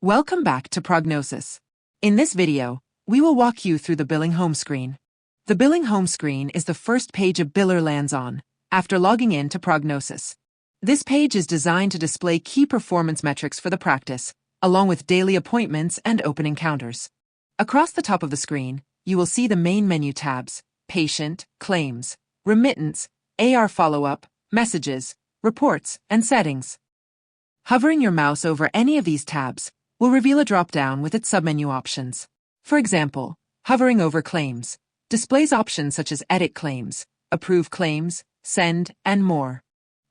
Welcome back to Prognosis. In this video, we will walk you through the billing home screen. The billing home screen is the first page a biller lands on after logging in to Prognosis. This page is designed to display key performance metrics for the practice, along with daily appointments and open encounters. Across the top of the screen, you will see the main menu tabs: Patient, Claims, Remittance, AR Follow-up, Messages, Reports, and Settings. Hovering your mouse over any of these tabs will reveal a drop-down with its submenu options. For example, hovering over Claims displays options such as Edit Claims, Approve Claims, Send, and more.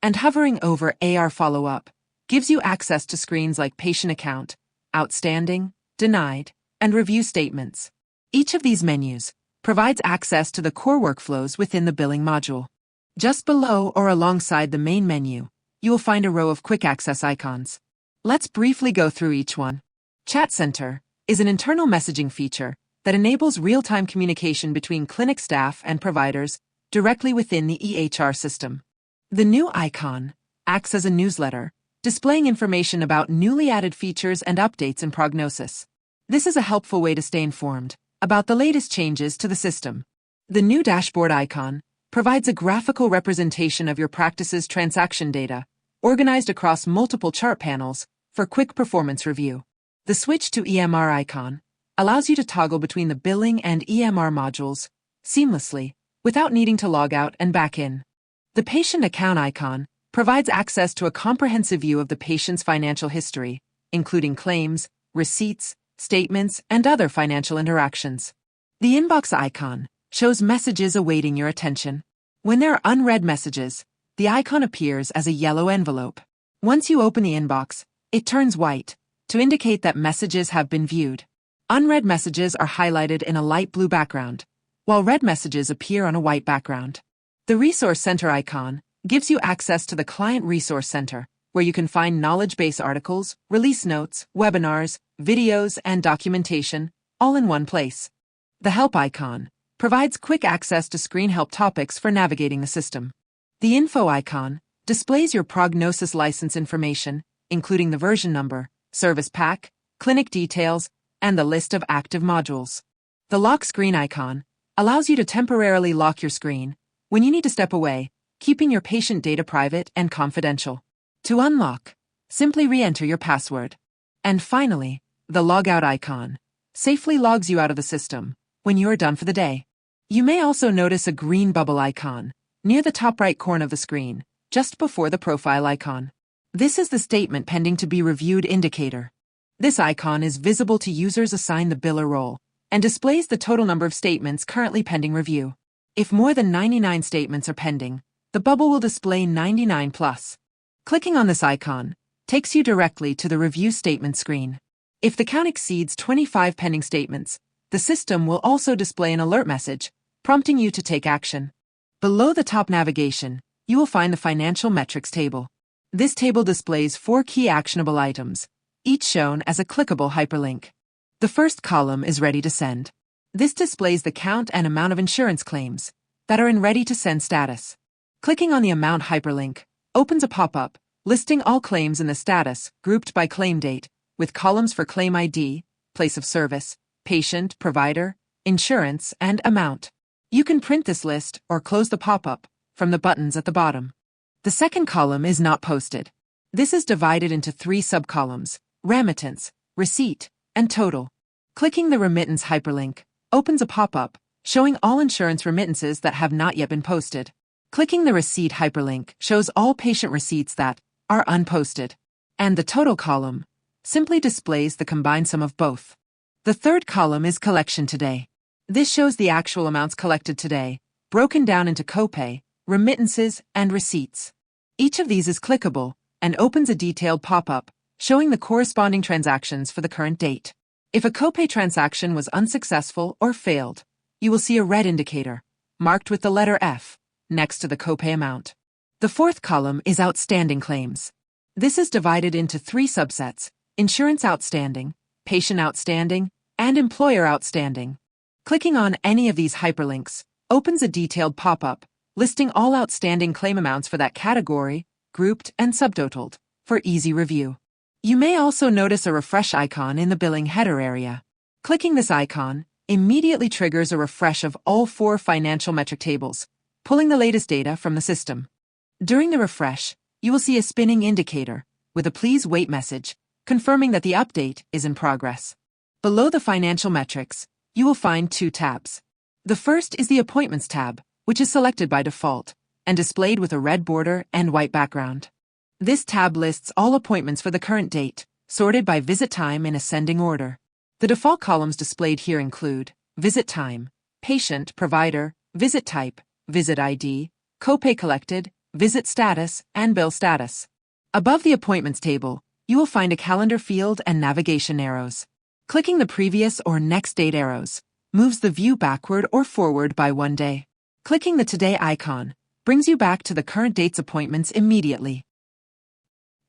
And hovering over AR Follow-up gives you access to screens like Patient Account, Outstanding, Denied, and Review Statements. Each of these menus provides access to the core workflows within the billing module. Just below or alongside the main menu, you will find a row of quick access icons. Let's briefly go through each one. Chat Center is an internal messaging feature that enables real-time communication between clinic staff and providers directly within the EHR system. The new icon acts as a newsletter, displaying information about newly added features and updates in Prognosis. This is a helpful way to stay informed about the latest changes to the system. The new dashboard icon provides a graphical representation of your practice's transaction data, organized across multiple chart panels for quick performance review. The switch to EMR icon allows you to toggle between the billing and EMR modules seamlessly without needing to log out and back in. The patient account icon provides access to a comprehensive view of the patient's financial history, including claims, receipts, statements, and other financial interactions. The inbox icon shows messages awaiting your attention. When there are unread messages, the icon appears as a yellow envelope. Once you open the inbox, it turns white to indicate that messages have been viewed. Unread messages are highlighted in a light blue background, while read messages appear on a white background. The Resource Center icon gives you access to the Client Resource Center, where you can find knowledge base articles, release notes, webinars, videos, and documentation, all in one place. The Help icon provides quick access to screen help topics for navigating the system. The Info icon displays your Prognosis license information, including the version number, service pack, clinic details, and the list of active modules. The Lock Screen icon allows you to temporarily lock your screen when you need to step away, keeping your patient data private and confidential. To unlock, simply re-enter your password. And finally, the Logout icon safely logs you out of the system when you are done for the day. You may also notice a green bubble icon near the top right corner of the screen, just before the profile icon. This is the Statement Pending to be Reviewed indicator. This icon is visible to users assigned the biller role and displays the total number of statements currently pending review. If more than 99 statements are pending, the bubble will display 99 plus. Clicking on this icon takes you directly to the Review Statement screen. If the count exceeds 25 pending statements, the system will also display an alert message, prompting you to take action. Below the top navigation, you will find the Financial Metrics table. This table displays 4 key actionable items, each shown as a clickable hyperlink. The first column is Ready to Send. This displays the count and amount of insurance claims that are in Ready to Send status. Clicking on the Amount hyperlink opens a pop-up listing all claims in the status grouped by claim date, with columns for claim ID, place of service, patient, provider, insurance, and amount. You can print this list or close the pop-up from the buttons at the bottom. The second column is Not Posted. This is divided into 3 subcolumns: Remittance, Receipt, and Total. Clicking the Remittance hyperlink opens a pop-up showing all insurance remittances that have not yet been posted. Clicking the Receipt hyperlink shows all patient receipts that are unposted. And the Total column simply displays the combined sum of both. The third column is Collection Today. This shows the actual amounts collected today, broken down into copay, remittances, and receipts. Each of these is clickable and opens a detailed pop-up showing the corresponding transactions for the current date. If a copay transaction was unsuccessful or failed, you will see a red indicator, marked with the letter F, next to the copay amount. The fourth column is Outstanding Claims. This is divided into 3 subsets: Insurance Outstanding, Patient Outstanding, and Employer Outstanding. Clicking on any of these hyperlinks opens a detailed pop-up listing all outstanding claim amounts for that category, grouped and subtotaled, for easy review. You may also notice a refresh icon in the billing header area. Clicking this icon immediately triggers a refresh of all 4 financial metric tables, pulling the latest data from the system. During the refresh, you will see a spinning indicator with a please wait message, confirming that the update is in progress. Below the financial metrics, you will find 2 tabs. The first is the Appointments tab, which is selected by default and displayed with a red border and white background. This tab lists all appointments for the current date, sorted by visit time in ascending order. The default columns displayed here include visit time, patient, provider, visit type, visit ID, copay collected, visit status, and bill status. Above the Appointments table, you will find a calendar field and navigation arrows. Clicking the previous or next date arrows moves the view backward or forward by 1 day. Clicking the Today icon brings you back to the current date's appointments immediately.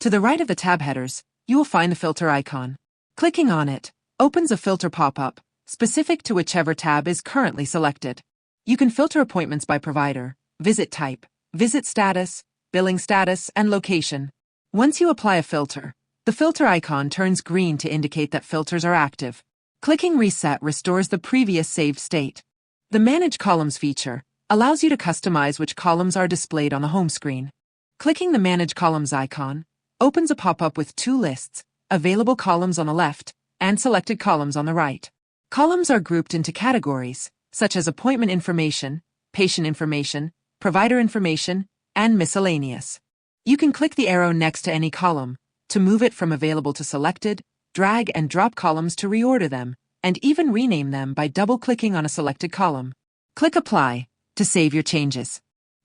To the right of the tab headers, you will find the filter icon. Clicking on it opens a filter pop-up specific to whichever tab is currently selected. You can filter appointments by provider, visit type, visit status, billing status, and location. Once you apply a filter, the filter icon turns green to indicate that filters are active. Clicking Reset restores the previous saved state. The Manage Columns feature allows you to customize which columns are displayed on the home screen. Clicking the Manage Columns icon opens a pop-up with 2 lists, available columns on the left and selected columns on the right. Columns are grouped into categories, such as appointment information, patient information, provider information, and miscellaneous. You can click the arrow next to any column to move it from available to selected, drag and drop columns to reorder them, and even rename them by double-clicking on a selected column. Click Apply to save your changes.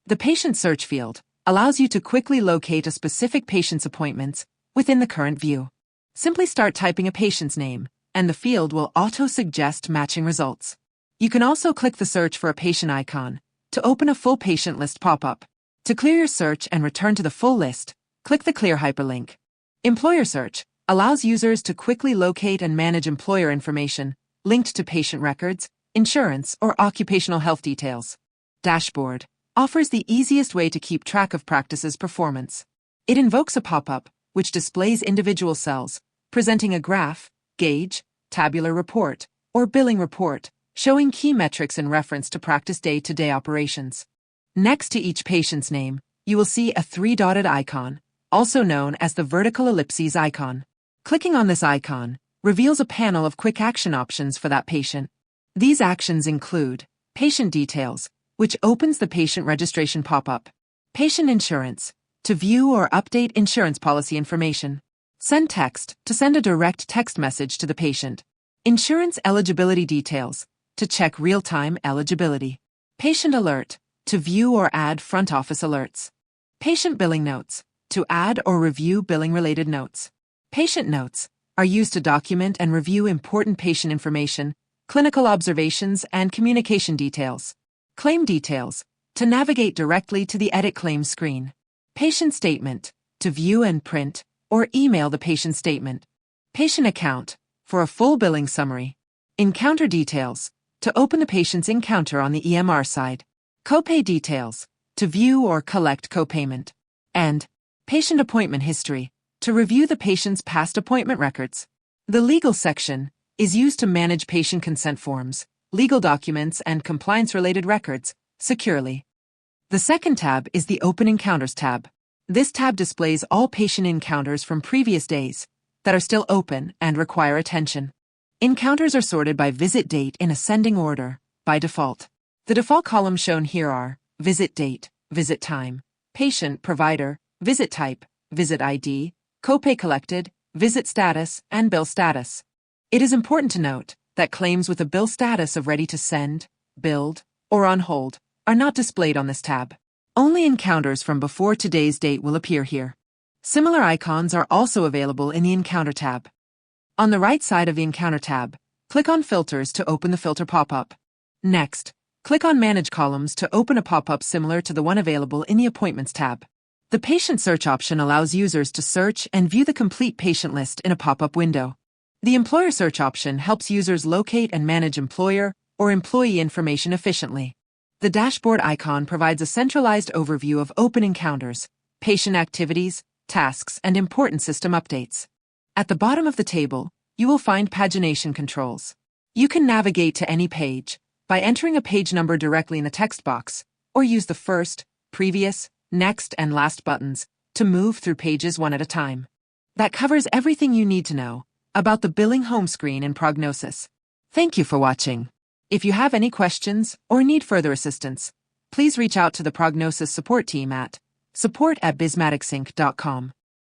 The Patient Search field allows you to quickly locate a specific patient's appointments within the current view. Simply start typing a patient's name, and the field will auto-suggest matching results. You can also click the Search for a Patient icon to open a full patient list pop-up. To clear your search and return to the full list, click the Clear hyperlink. Employer Search allows users to quickly locate and manage employer information linked to patient records, insurance, or occupational health details. Dashboard offers the easiest way to keep track of practices' performance. It invokes a pop-up which displays individual cells, presenting a graph, gauge, tabular report, or billing report, showing key metrics in reference to practice day-to-day operations. Next to each patient's name, you will see a 3-dotted icon, also known as the vertical ellipses icon. Clicking on this icon reveals a panel of quick action options for that patient. These actions include patient details, which opens the patient registration pop-up, patient insurance, to view or update insurance policy information, send text, to send a direct text message to the patient, insurance eligibility details, to check real-time eligibility, patient alert, to view or add front office alerts, patient billing notes, to add or review billing-related notes. Patient notes are used to document and review important patient information, clinical observations, and communication details. Claim details, to navigate directly to the Edit Claims screen. Patient statement, to view and print or email the patient statement. Patient account, for a full billing summary. Encounter details, to open the patient's encounter on the EMR side. Copay details, to view or collect copayment. And patient appointment history, to review the patient's past appointment records. The legal section is used to manage patient consent forms, legal documents, and compliance-related records securely. The second tab is the Open Encounters tab. This tab displays all patient encounters from previous days that are still open and require attention. Encounters are sorted by visit date in ascending order by default. The default columns shown here are visit date, visit time, patient, provider, visit type, visit ID, copay collected, visit status, and bill status. It is important to note that claims with a bill status of ready to send, billed, or on hold are not displayed on this tab. Only encounters from before today's date will appear here. Similar icons are also available in the Encounter tab. On the right side of the Encounter tab, click on Filters to open the filter pop-up. Next, click on Manage Columns to open a pop-up similar to the one available in the Appointments tab. The Patient Search option allows users to search and view the complete patient list in a pop-up window. The Employer Search option helps users locate and manage employer or employee information efficiently. The dashboard icon provides a centralized overview of open encounters, patient activities, tasks, and important system updates. At the bottom of the table, you will find pagination controls. You can navigate to any page by entering a page number directly in the text box, or use the first, previous, next, and last buttons to move through pages one at a time. That covers everything you need to know about the billing home screen in Prognosis. Thank you for watching. If you have any questions or need further assistance, please reach out to the Prognosis support team at support@bismaticsync.com.